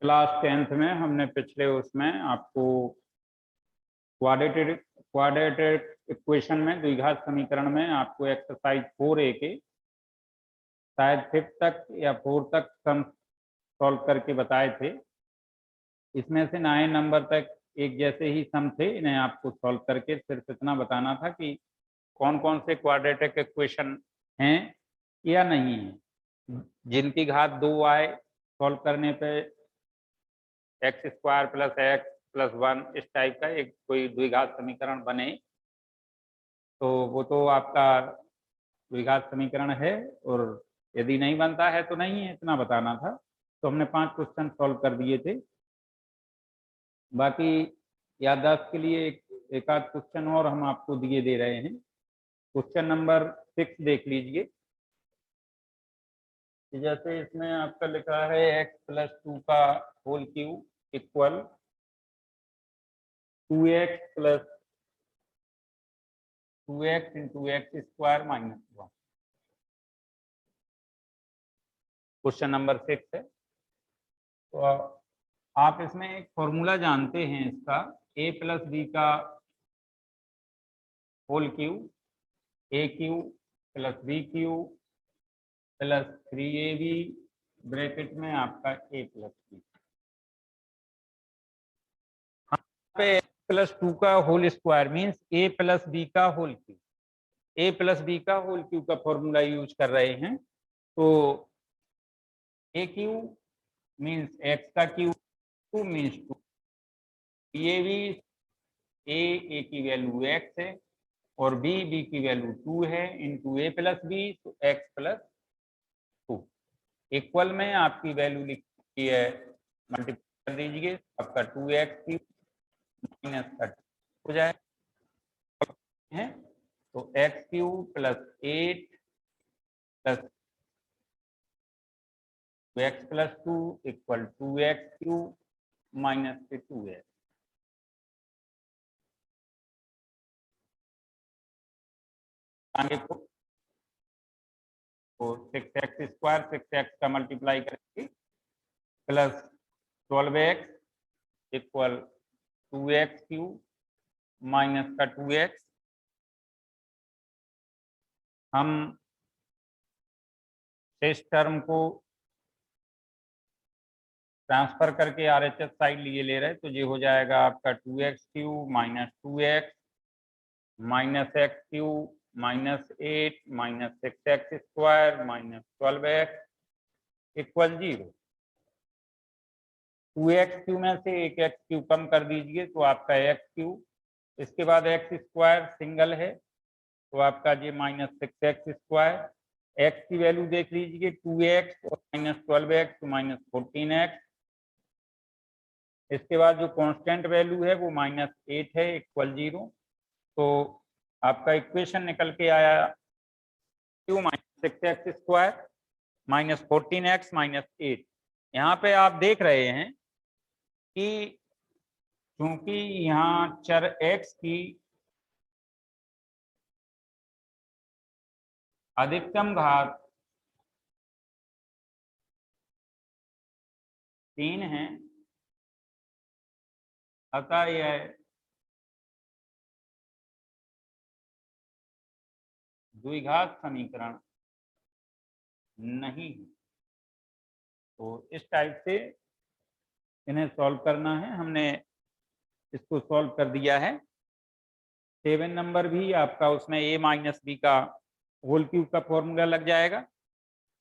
Class 10th में हमने पिछले उसमें आपको क्वाड्रेटिक इक्वेशन में द्विघात समीकरण में आपको एक्सरसाइज 4A के शायद 5th तक या 4 तक सम सॉल्व करके बताए थे। इसमें से 9 नंबर तक एक जैसे ही सम थे, इन्हें आपको सॉल्व करके सिर्फ इतना बताना था कि कौन कौन से क्वाड्रेटिक इक्वेशन हैं या नहीं है जिनकी घात 2 आए, सॉल्व करने पे x square plus x plus 1 इस टाइप का एक कोई द्विघात समीकरण बने, तो वो तो आपका द्विघात समीकरण है, और यदि नहीं बनता है तो नहीं है, इतना बताना था। तो हमने 5 क्वेश्चन सॉल्व कर दिए थे। बाकी याददाश्त के लिए एक आध क्वेश्चन और हम आपको दिए दे रहे हैं। क्वेश्चन नंबर 6 देख लीजिए। जैसे इसमें आपका लिखा है x प्लस 2 का whole cube equal 2x plus 2x into x square minus 1। Question number 6 है। तो आप इसमें एक फॉर्मूला जानते हैं इसका, a प्लस बी का whole cube a cube plus b cube plus 3ab bracket में आपका a प्लस बी पे प्लस 2 का whole square means a plus b का whole cube. A plus b का होल क्यूब का फॉर्मूला यूज कर रहे हैं। तो ए क्यूब मीन्स एक्स का क्यूब, 2 मीन्स 2, ये भी ए की वैल्यू एक्स है और बी की वैल्यू 2 है, इंटू ए प्लस बी तो एक्स प्लस 2 इक्वल में आपकी वैल्यू लिखी है, मल्टीप्लाई कर दीजिए, आपका 2x क्यूब माइनस 30 हो जाए है। तो x cube plus 8 plus x plus 2 equal 2x cube minus 2x। आगे को तो 6x स्क्वायर 6x का मल्टीप्लाई करेंगे plus 12x equal 2x cube minus का 2x। हम शेष टर्म को ट्रांसफर करके RHS साइड लिए ले रहे, तो ये हो जाएगा आपका 2x cube minus 2x minus x cube minus 8 minus 6x square minus 12x equal 0। 2x cube में से एक एक्स क्यूब कम कर दीजिए तो आपका एक्स क्यूब, इसके बाद एक्स स्क्वायर सिंगल है तो आपका ये माइनस 6x स्क्वायर, एक्स की वैल्यू देख लीजिए 2x और माइनस 12x तो माइनस 14x। इसके बाद जो कांस्टेंट वैल्यू है वो माइनस 8 है इक्वल 0। तो आपका इक्वेशन निकल के आया Q minus 6x square minus 14x minus 8। यहाँ पे आप देख रहे हैं कि क्योंकि यहाँ चर x की अधिकतम घात 3 है, अतः यह द्विघात समीकरण नहीं है। तो इस टाइप से इन्हें सॉल्व करना है। हमने इसको सॉल्व कर दिया है। 7 नंबर भी आपका उसमें a माइनस बी का होल क्यूब का फॉर्मूला लग जाएगा।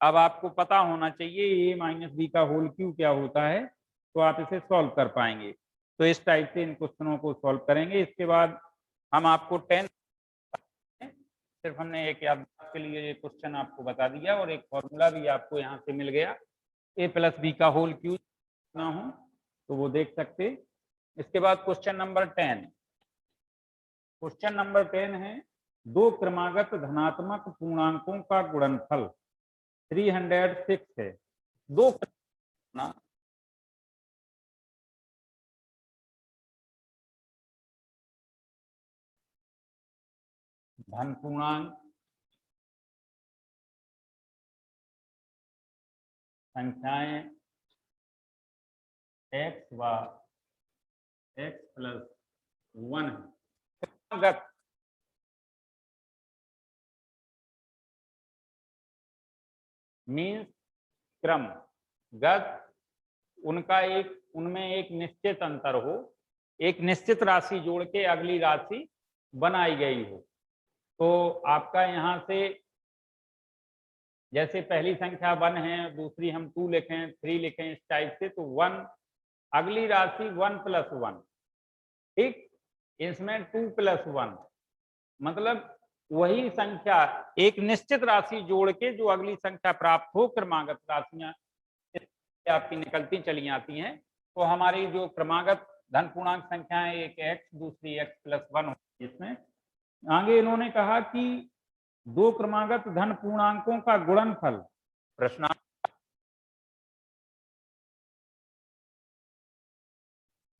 अब आपको पता होना चाहिए a माइनस बी का होल क्यूब क्या होता है, तो आप इसे सॉल्व कर पाएंगे। तो इस टाइप से इन क्वेश्चनों को सॉल्व करेंगे। इसके बाद हम आपको 10 सिर्फ हमने एक याद के लिए ये क्वेश्चन आपको बता दिया और एक फॉर्मूला भी आपको यहाँ से मिल गया, a प्लस बी का होल क्यूब ना हो तो वो देख सकते। इसके बाद क्वेश्चन नंबर 10। क्वेश्चन नंबर 10 है, दो क्रमागत धनात्मक पूर्णांकों का गुणनफल 306 है। दो धन पूर्णांक संख्याएं x व x+1 है। मीन्स क्रमगत उनमें एक निश्चित अंतर हो, एक निश्चित राशि जोड़ के अगली राशि बनाई गई हो। तो आपका यहाँ से जैसे पहली संख्या 1 है, दूसरी हम 2 लिखें, 3 लिखें, इस टाइप से, तो 1 अगली राशि 1+1, ठीक, इसमें 2+1, मतलब वही संख्या एक निश्चित राशि जोड़ के जो अगली संख्या प्राप्त हो, क्रमागत राशियां आपकी निकलती चली आती हैं। तो हमारी जो क्रमागत धन पूर्णांक संख्याएं, एक x दूसरी x+1 होती है। इसमें आगे इन्होंने कहा कि दो क्रमागत धन पूर्णांकों का गुणनफल, प्रश्न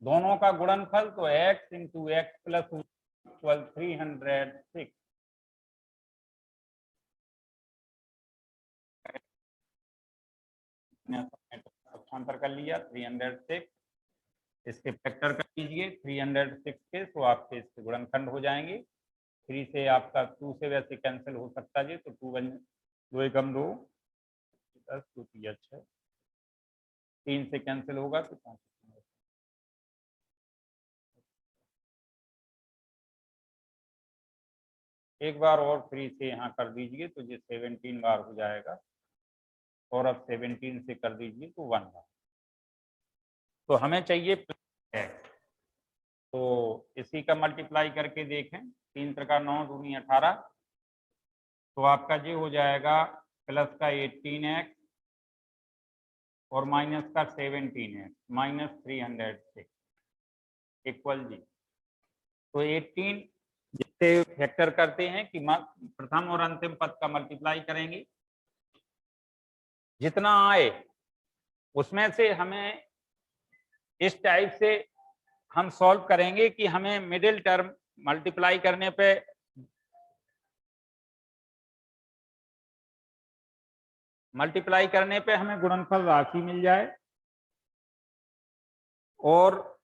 दोनों का गुणनफल, तो x इंटू x+1 = 306। अंतर कर लिया 306, इसके फैक्टर कर लीजिए 306 के, तो आपके इसके गुणनखंड हो जाएंगे। 3 से आपका 2 से वैसे कैंसिल हो सकता है, तो 2 बन 2 एकम 2 10 2 3 6, 3 से कैंसिल होगा तो 5। एक बार और 3 से यहाँ कर दीजिए तो ये 17 बार हो जाएगा, और अब 17 से कर दीजिए तो 1 बार। तो हमें चाहिए x, तो इसी का मल्टीप्लाई करके देखें, 3 × 9 = 18, तो आपका ये हो जाएगा प्लस का 18x और माइनस का 17x -306 इक्वल जी। तो 18 जिससे फैक्टर करते हैं कि प्रथम और अंतिम पद का मल्टीप्लाई करेंगे, जितना आए उसमें से हमें इस टाइप से हम सॉल्व करेंगे कि हमें मिडिल टर्म मल्टीप्लाई करने पे हमें गुणनफल राशि मिल जाए, और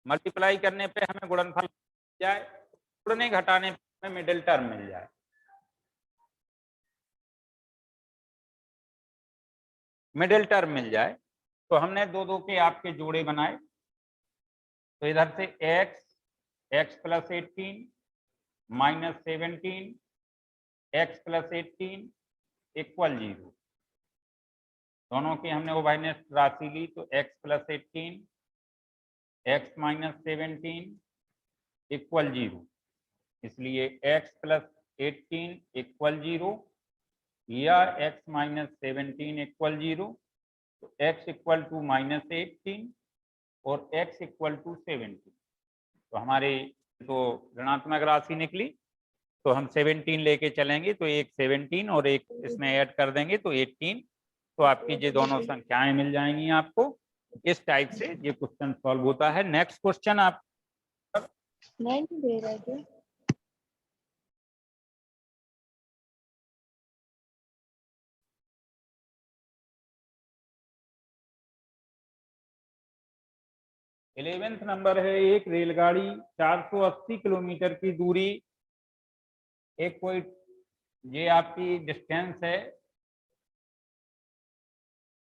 मल्टीप्लाई करने पे हमें गुणनफल मिल जाए, जोड़ने घटाने पे हमें मिडिल टर्म मिल जाए। तो हमने दो दो के आपके जोड़े बनाए, तो इधर से x+18 -17 x+18 इक्वल 0, दोनों की हमने उभयनिष्ठ राशि ली, तो x+18 x-17 इक्वल 0, इसलिए x+18 इक्वल 0 या x-17 इक्वल 0, तो x इक्वल टू -18 और x इक्वल टू 17, तो हमारी तो ऋणात्मक राशि निकली, तो हम 17 लेके चलेंगे, तो एक 17 और एक इसमें ऐड कर देंगे तो 18, तो आपकी ये दोनों संख्याएं मिल जाएंगी आपको। इस टाइप से ये क्वेश्चन सॉल्व होता है। नेक्स्ट क्वेश्चन आप नहीं दे रहा है। इलेवेंथ नंबर है, एक रेलगाड़ी 480 किलोमीटर की दूरी, एक कोई ये आपकी डिस्टेंस है,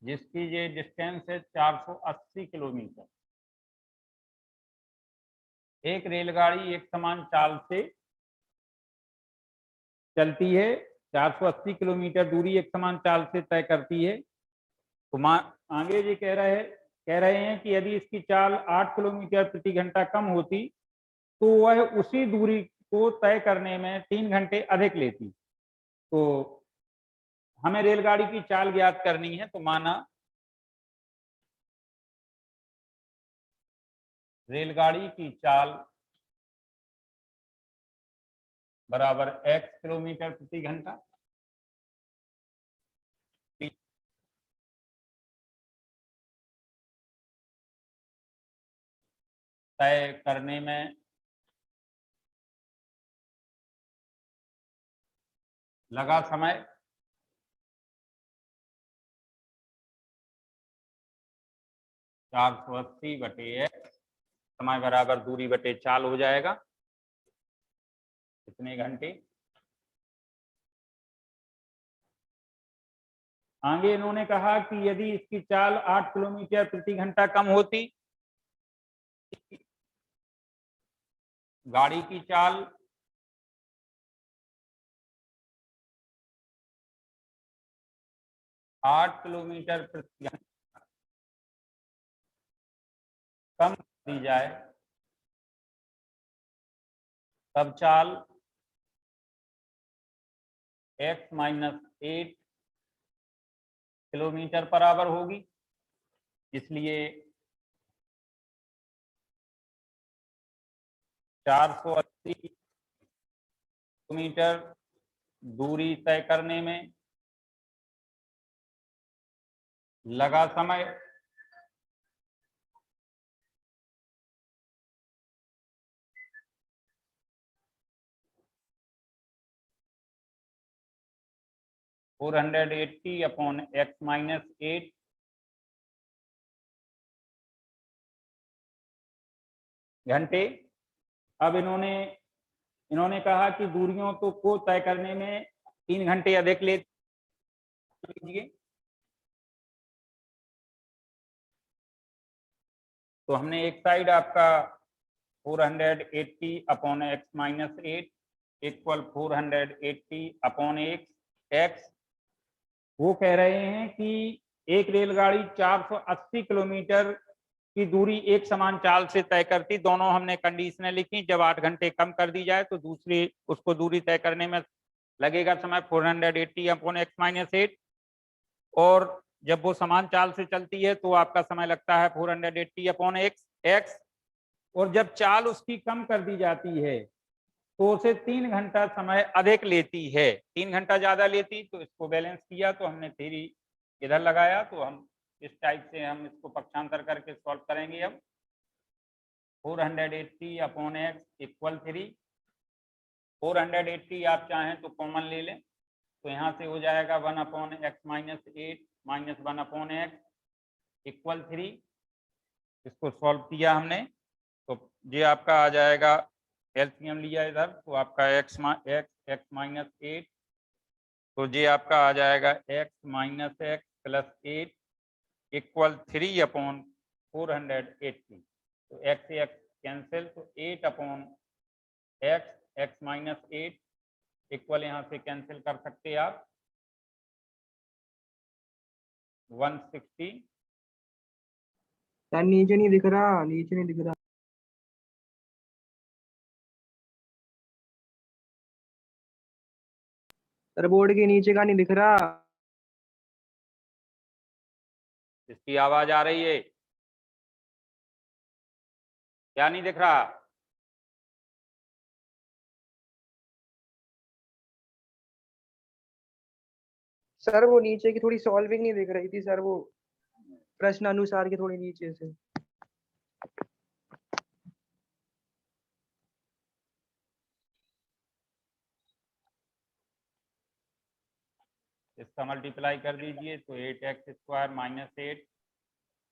जिसकी ये डिस्टेंस है 480 किलोमीटर। एक रेलगाड़ी एक समान चाल से चलती है, 480 किलोमीटर दूरी एक समान चाल से तय करती है। तो आगे ये कह रहे हैं कि यदि इसकी चाल 8 किलोमीटर प्रति घंटा कम होती तो वह उसी दूरी को तय करने में 3 घंटे अधिक लेती। तो हमें रेलगाड़ी की चाल ज्ञात करनी है, तो माना रेलगाड़ी की चाल बराबर x किलोमीटर प्रति घंटा, तय करने में लगा समय 480/x, समय बराबर दूरी बटे चाल हो जाएगा। कितने घंटे? आगे इन्होंने कहा कि यदि इसकी चाल 8 किलोमीटर प्रति घंटा कम होती, गाड़ी की चाल 8 किलोमीटर प्रति घंटा कम दी जाए, तब चाल x - 8 किलोमीटर बराबर होगी। इसलिए 480 किलोमीटर दूरी तय करने में लगा समय 480/x - 8 घंटे। अब इन्होंने कहा कि दूरियों को तय करने में 3 घंटे अधिक ले लीजिए। तो हमने एक साइड आपका 480/x - 8 = 480/x। वो कह रहे हैं कि एक रेलगाड़ी 480 किलोमीटर की दूरी एक समान चाल से तय करती। दोनों हमने कंडीशनें लिखी। जब 8 घंटे कम कर दी जाए तो दूसरी उसको दूरी तय करने में लगेगा समय 480/x - 8, और जब वो समान चाल से चलती है तो आपका समय लगता है 480/x। और जब चाल उसकी कम कर दी जाती है तो उसे 3 घंटा समय अधिक लेती है। 3 घंटा ज्यादा लेती, तो इसको बैलेंस किया तो हमने थ्योरी इधर लगाया। तो हम इस टाइप से हम इसको पक्षांतर करके सॉल्व करेंगे। अब 480/x = 3। 480 आप चाहें तो कॉमन ले लें, तो यहाँ से हो जाएगा 1/x - 8 - 1/x = 3। इसको सॉल्व किया हमने तो ये आपका आ जाएगा, एलसीएम लिया इधर तो आपका x - 8, तो ये आपका आ जाएगा x - x + 8 = 3/480। तो x से x कैंसिल, तो 8/x x - 8 इक्वल यहाँ से कैंसिल कर सकते हैं आप 160। सर नीचे नहीं दिख रहा, नीचे नहीं दिख रहा सर, बोर्ड के नीचे का नहीं दिख रहा। इसकी आवाज आ रही है? क्या नहीं दिख रहा? सर वो नीचे की थोड़ी सॉल्विंग नहीं दिख रही थी सर, वो प्रश्न अनुसार की थोड़ी नीचे से। इसका मल्टीप्लाई कर दीजिए तो 8x² - 8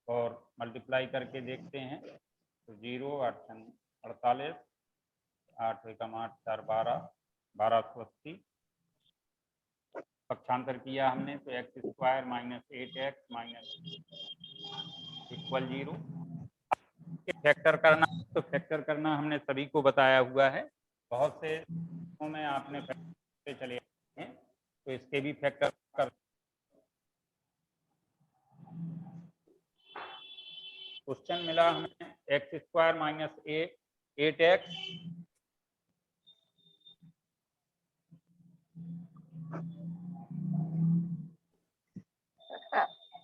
और मल्टीप्लाई करके देखते हैं तो 0 8 48 8 एकम 8 4 12 1280। पक्षांतर किया हमने तो x² - 8x = 0। फैक्टर करना तो फैक्टर करना हमने सभी को बताया हुआ है। बहुत से में आपने फैक्टर चले हैं तो इसके भी फैक्टर कर। क्वेश्चन मिला हमें x² - 8x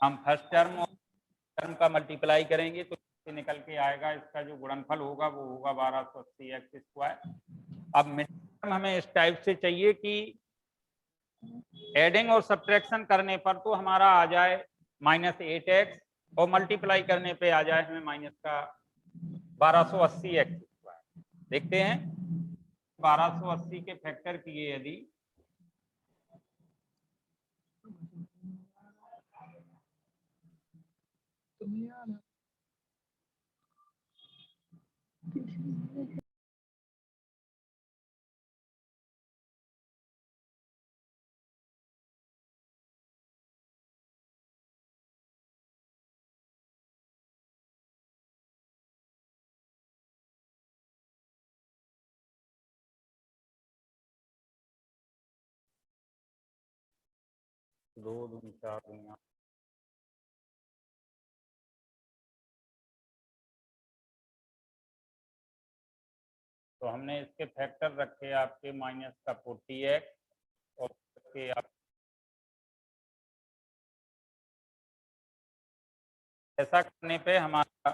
हम फर्स्ट टर्म और टर्म का मल्टीप्लाई करेंगे तो निकल के आएगा, इसका जो गुणनफल होगा वो होगा 1280x²। अब मिड टर्म हमें इस टाइप से चाहिए कि एडिंग और सब्ट्रैक्शन करने पर तो हमारा आ जाए -8x और मल्टीप्लाई करने पे आ जाए हमें माइनस का 1280x²। देखते हैं 1280 के फैक्टर किए यदि तुम्हें आना दो दूनी चार दूनी आठ। तो हमने इसके फैक्टर रखे आपके माइनस का 40x और के आप ऐसा करने पे हमारा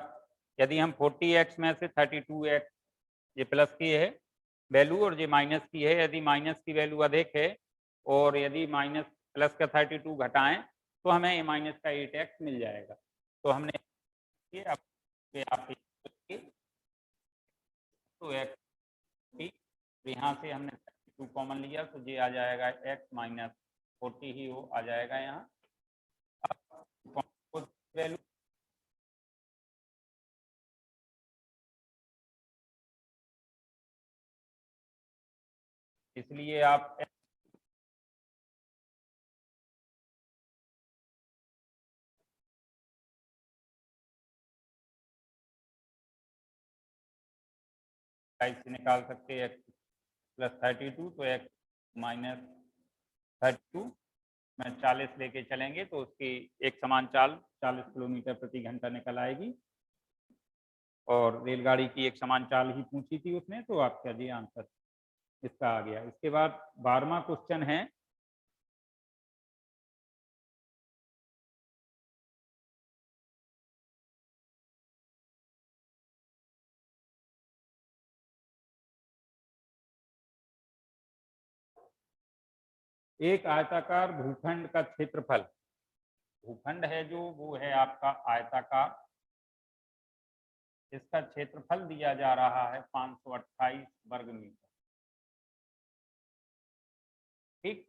यदि हम 40x में से 32x ये प्लस की है वैल्यू और ये माइनस की है, यदि माइनस की वैल्यू अधिक है और यदि माइनस प्लस का 32 घटाएं तो हमें ये माइनस का 8x मिल जाएगा। तो हमने ये आप तो x यहाँ से हमने 32 कॉमन लिया तो ये आ जाएगा x माइनस 40 ही हो आ जाएगा यहाँ वैल्यू। इसलिए आप से निकाल सकते हैं x प्लस 32 तो x माइनस 32 में 40 लेके चलेंगे तो उसकी एक समान चाल 40 किलोमीटर प्रति घंटा निकल आएगी और रेलगाड़ी की एक समान चाल ही पूछी थी उसने, तो आपका जी आंसर इसका आ गया। इसके बाद 12वां क्वेश्चन है एक आयताकार भूखंड का क्षेत्रफल, भूखंड है जो वो है आपका आयताकार, इसका क्षेत्रफल दिया जा रहा है 528 वर्ग मीटर। ठीक,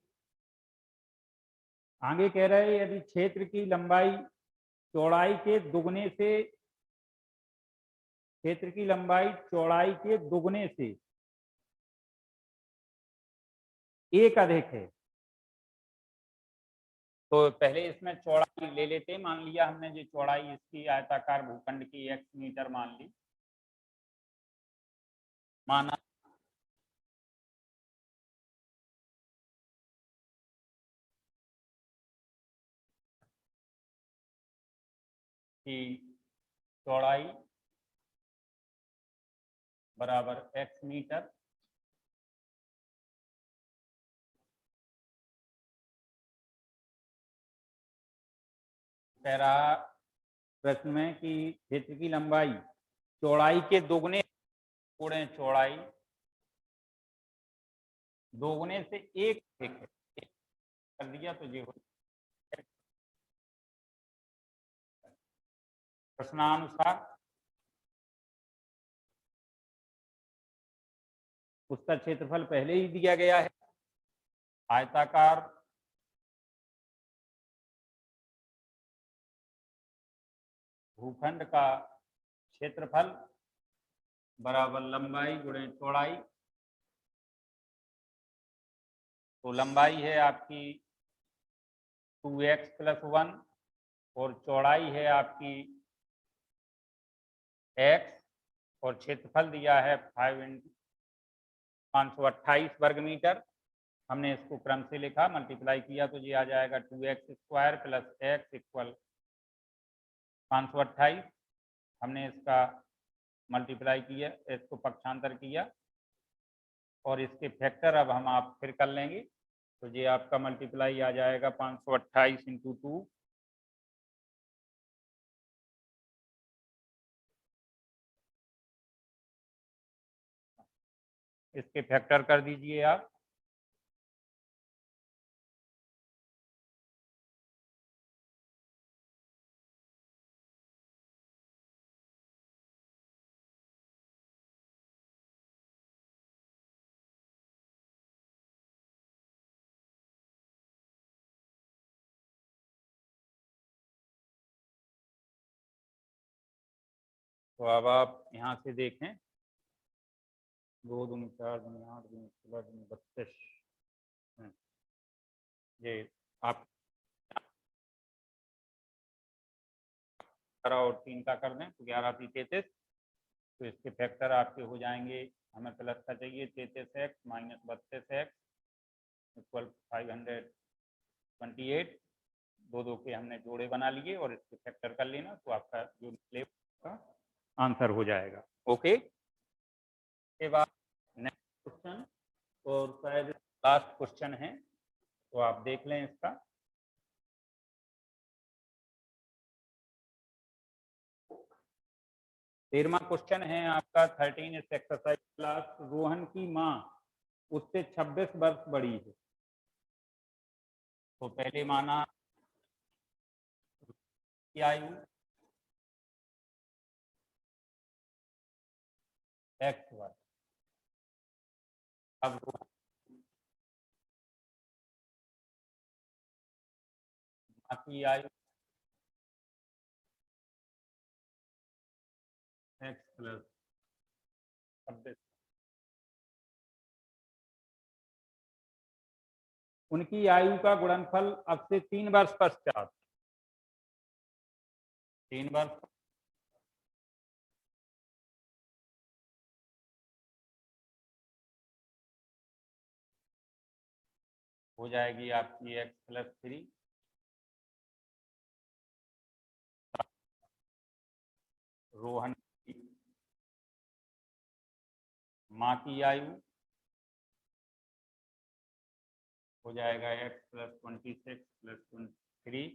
आगे कह रहे हैं यदि क्षेत्र की लंबाई चौड़ाई के दुगने से, क्षेत्र की लंबाई चौड़ाई के दुगने से एक अधिक है, तो पहले इसमें चौड़ाई ले लेते हैं। मान लिया हमने जो चौड़ाई इसकी आयताकार भूखंड की x मीटर मान ली, माना कि चौड़ाई बराबर x मीटर, कह रहा प्रश्न में कि क्षेत्र की लंबाई चौड़ाई के दोगुने गुणे चौड़ाई दोगुने से एक कर दिया तो ये हो प्रश्नानुसार उसका क्षेत्रफल पहले ही दिया गया है। आयताकार भूखंड का क्षेत्रफल बराबर लंबाई गुणे चौड़ाई, तो लंबाई है आपकी 2x प्लस 1 और चौड़ाई है आपकी x और क्षेत्रफल दिया है 528 वर्ग मीटर। हमने इसको क्रम से लिखा, मल्टीप्लाई किया तो ये आ जाएगा 2x square plus x equal 528। हमने इसका मल्टीप्लाई किया, इसको पक्षांतर किया और इसके फैक्टर अब हम आप फिर कर लेंगे तो ये आपका मल्टीप्लाई आ जाएगा 528 इंटू 2, इसके फैक्टर कर दीजिए आप तो अब आप यहाँ से देखें 2 दूनी 4 दूनी 8 दूनी 16 दूनी 32। ये आप 11 और 3 का कर दें तो 11 3 33। तो इसके फैक्टर आपके हो जाएंगे, हमें प्लस का चाहिए 33x माइनस 32x इक्वल 528। 2 के हमने जोड़े बना लिए और इसके फैक्टर कर लेना तो आपका जो निकले का आंसर हो जाएगा। ओके, के बाद नेक्स्ट क्वेश्चन और शायद लास्ट क्वेश्चन है तो आप देख लें इसका। तेरहवां क्वेश्चन है आपका 13 इस एक्सरसाइज क्लास। रोहन की माँ उससे 26 वर्ष बड़ी है। तो पहले माना की आयु x वर्ष। अब माँ की आयु x प्लस 26। उनकी आयु का गुणनफल अब से 3 वर्ष पश्चात 3 वर्ष हो जाएगी आपकी x प्लस 3। रोहन की माँ की आयु हो जाएगा x plus 26 plus 23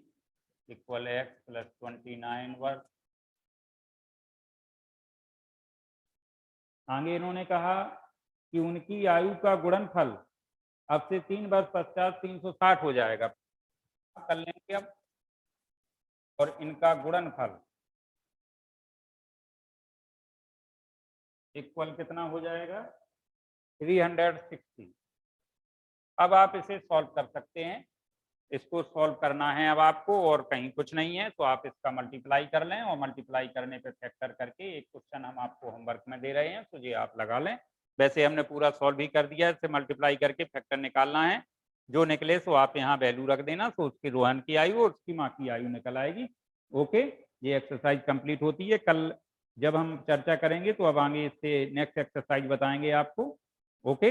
equal x plus 29 वर्ष। आगे इन्होंने कहा कि उनकी आयु का गुणनफल अब से 3 वर्ष पश्चात 360 हो जाएगा। कर लेंगे अब, और इनका गुणनफल इक्वल कितना हो जाएगा 360। अब आप इसे सॉल्व कर सकते हैं। इसको सॉल्व करना है अब आपको और कहीं कुछ नहीं है, तो आप इसका मल्टीप्लाई कर लें और मल्टीप्लाई करने पे फैक्टर करके एक क्वेश्चन हम आपको होमवर्क में दे रहे हैं तो ये आप लगा लें। वैसे हमने पूरा सॉल्व भी कर दिया, इसे मल्टीप्लाई करके फैक्टर निकालना है। जो निकले सो आप यहाँ वैल्यू रख देना, तो उसकी रोहन की आयु और उसकी माँ की आयु निकल आएगी। ओके, ये एक्सरसाइज कंप्लीट होती है। कल जब हम चर्चा करेंगे तो अब आगे इससे नेक्स्ट एक्सरसाइज बताएंगे आपको। ओके।